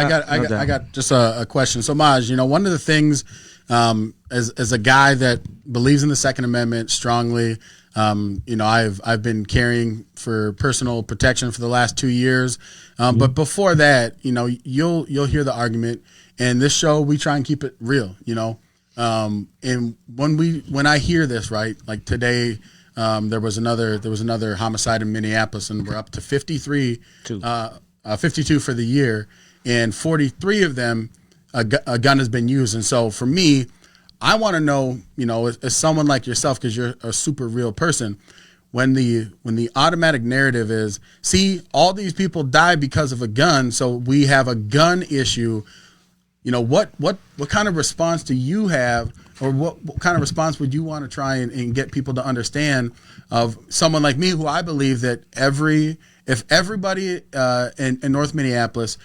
I got just a question. So Maj, one of the things, as a guy that believes in the Second Amendment strongly, I've been carrying for personal protection for the last 2 years. But before that, you'll hear the argument, and this show, we try and keep it real, and when I hear this, right, like today, there was another homicide in Minneapolis, and we're up to 52 for the year, and 43 of them, a gun has been used. And so for me, I want to know, as someone like yourself, because you're a super real person, when the automatic narrative is, see, all these people die because of a gun, so we have a gun issue. What kind of response do you have, or what kind of response would you want to try and get people to understand of someone like me, who I believe that if everybody in North Minneapolis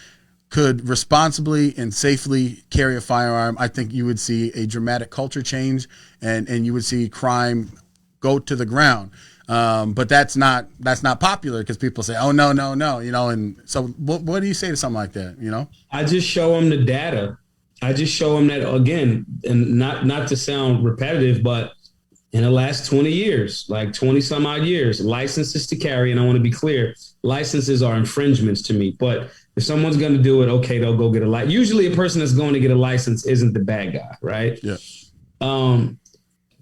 could responsibly and safely carry a firearm, I think you would see a dramatic culture change, and you would see crime go to the ground. But that's not popular, because people say, oh, no, and so what do you say to something like that? I just show them the data. I just show them that, again, and not to sound repetitive, but in the last 20 years, like 20 some odd years, licenses to carry, and I want to be clear, licenses are infringements to me, but if someone's going to do it, okay, they'll go get a license. Usually a person that's going to get a license isn't the bad guy, right? Yeah.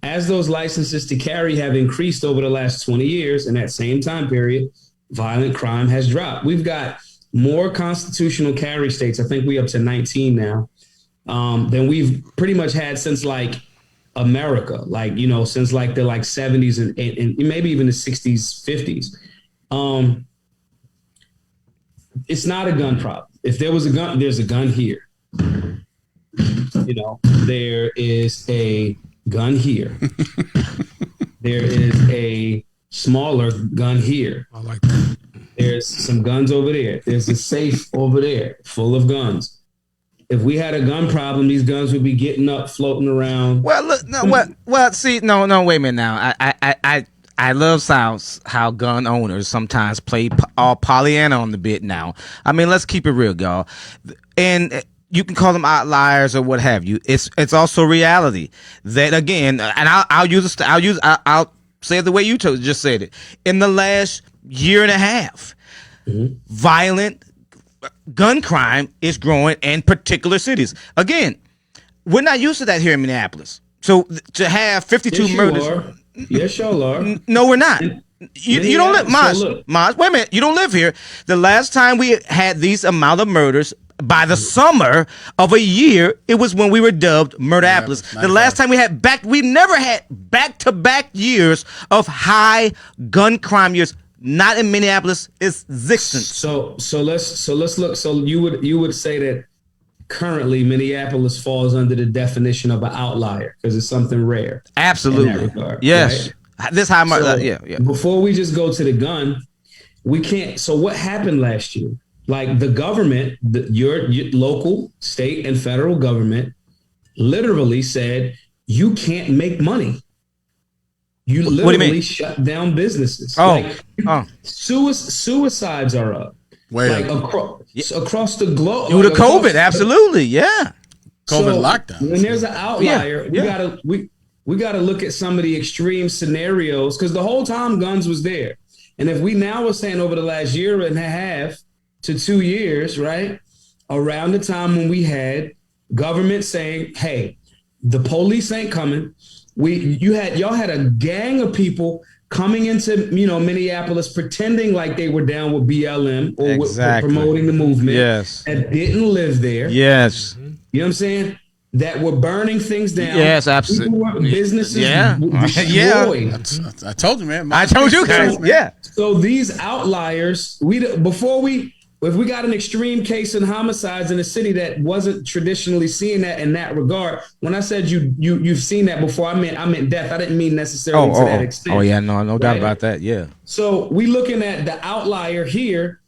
As those licenses to carry have increased over the last 20 years, in that same time period, violent crime has dropped. We've got more constitutional carry states. I think we're up to 19 now, than we've pretty much had since like America, since like the 70s and maybe even the 60s, 50s. It's not a gun problem. If there was a gun, there's a gun here. There is a gun here. There is a smaller gun here. I like that. There's some guns over there. There's a safe over there full of guns. If we had a gun problem, these guns would be getting up, floating around. Well, look, no, wait a minute now. I love how gun owners sometimes play all Pollyanna on the bit now. I mean, let's keep it real, y'all. And you can call them outliers or what have you. It's also reality that, again, and I'll say it the way you just said it. In the last year and a half, violent gun crime is growing in particular cities. Again, we're not used to that here in Minneapolis. So to have 52 murders. Yes, y'all are. No, we're not. You don't live, Maj, wait a minute. You don't live here. The last time we had these amount of murders, by the summer of a year, it was when we were dubbed Murdapolis. The last time we never had back-to-back years of high gun crime years. Not in Minneapolis, it's existent. So let's look. So you would say that currently Minneapolis falls under the definition of an outlier because it's something rare. Absolutely. In that regard, yes. Right? This high yeah. Before we just go to the gun, we can't. So what happened last year? Like the government, your local, state, and federal government literally said, you can't make money. You literally shut down businesses. Suicides are up. Across the globe. Due to COVID, absolutely, yeah. COVID lockdown. When there's an outlier, we gotta look at some of the extreme scenarios, because the whole time guns was there. And if we now are saying over the last year and a half to 2 years, right, around the time when we had government saying, hey, the police ain't coming. Y'all had a gang of people coming into Minneapolis pretending like they were down with BLM or with promoting the movement. Yes. That didn't live there. Yes. You know what I'm saying? That were burning things down. Yes, absolutely. Businesses. Yeah. Destroyed. I told you, man. I told you guys. Yeah. So these outliers, if we got an extreme case in homicides in a city that wasn't traditionally seeing that in that regard, when I said you've seen that before, I meant death. I didn't mean necessarily to that extent. Oh yeah, no doubt about that. Yeah. So we looking at the outlier here.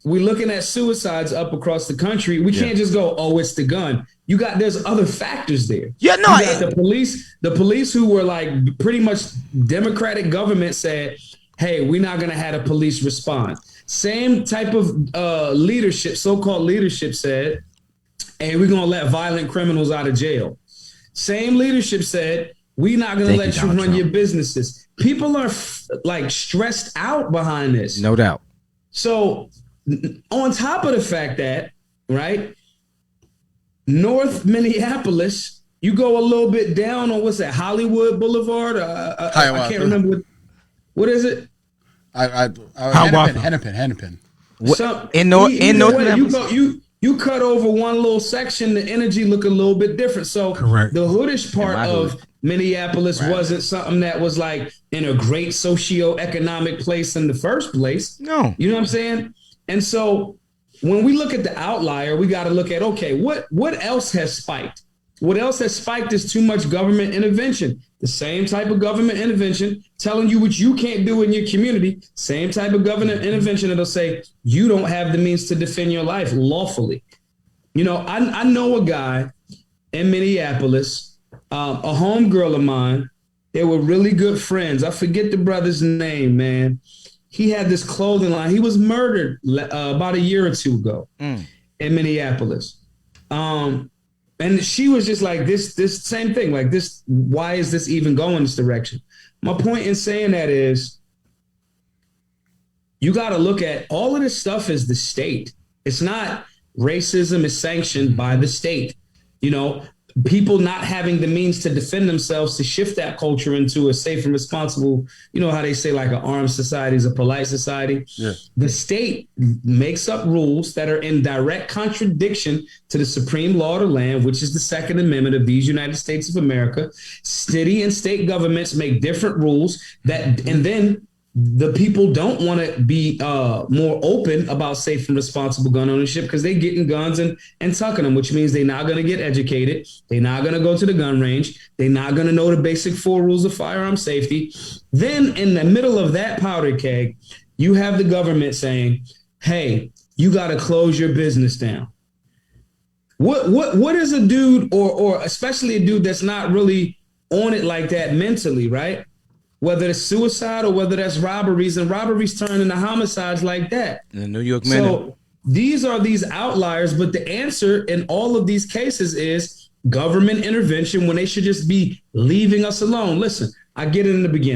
We're looking at suicides up across the country. We can't just go, oh, it's the gun. There's other factors there. Yeah, no. You got the police who were like pretty much Democratic government said, hey, we're not going to have the police respond. Same type of leadership, so-called leadership said, hey, we're going to let violent criminals out of jail. Same leadership said, we're not going to let you run your businesses. People are like stressed out behind this. No doubt. So on top of the fact that, right, North Minneapolis, you go a little bit down on what's that, Hollywood Boulevard? I can't remember. What is it? Hennepin. In North Minneapolis? You cut over one little section, the energy look a little bit different. So correct. The hoodish part of Minneapolis wasn't something that was like in a great socioeconomic place in the first place. No. You know what I'm saying? And so when we look at the outlier, we got to look at, okay, what else has spiked? What else has spiked is too much government intervention. The same type of government intervention telling you what you can't do in your community. Same type of government intervention that'll say you don't have the means to defend your life lawfully. You know, I know a guy in Minneapolis, a homegirl of mine. They were really good friends. I forget the brother's name, man. He had this clothing line. He was murdered about a year or two ago in Minneapolis. And she was just like, this same thing, like this, why is this even going this direction? My point in saying that is you got to look at all of this stuff as the state. It's not racism is sanctioned by the state. You know, people not having the means to defend themselves, to shift that culture into a safe and responsible, you know how they say like an armed society is a polite society. Yeah. The state makes up rules that are in direct contradiction to the supreme law of the land, which is the Second Amendment of these United States of America. City and state governments make different rules and then the people don't want to be more open about safe and responsible gun ownership because they're getting guns and tucking them, which means they're not going to get educated. They're not going to go to the gun range. They're not going to know the basic 4 rules of firearm safety. Then in the middle of that powder keg, you have the government saying, hey, you got to close your business down. What is a dude or especially a dude that's not really on it like that mentally, right? Whether it's suicide or whether that's robberies, and robberies turn into homicides like that. The New York Minute. So these are these outliers, but the answer in all of these cases is government intervention when they should just be leaving us alone. Listen, I get it in the beginning.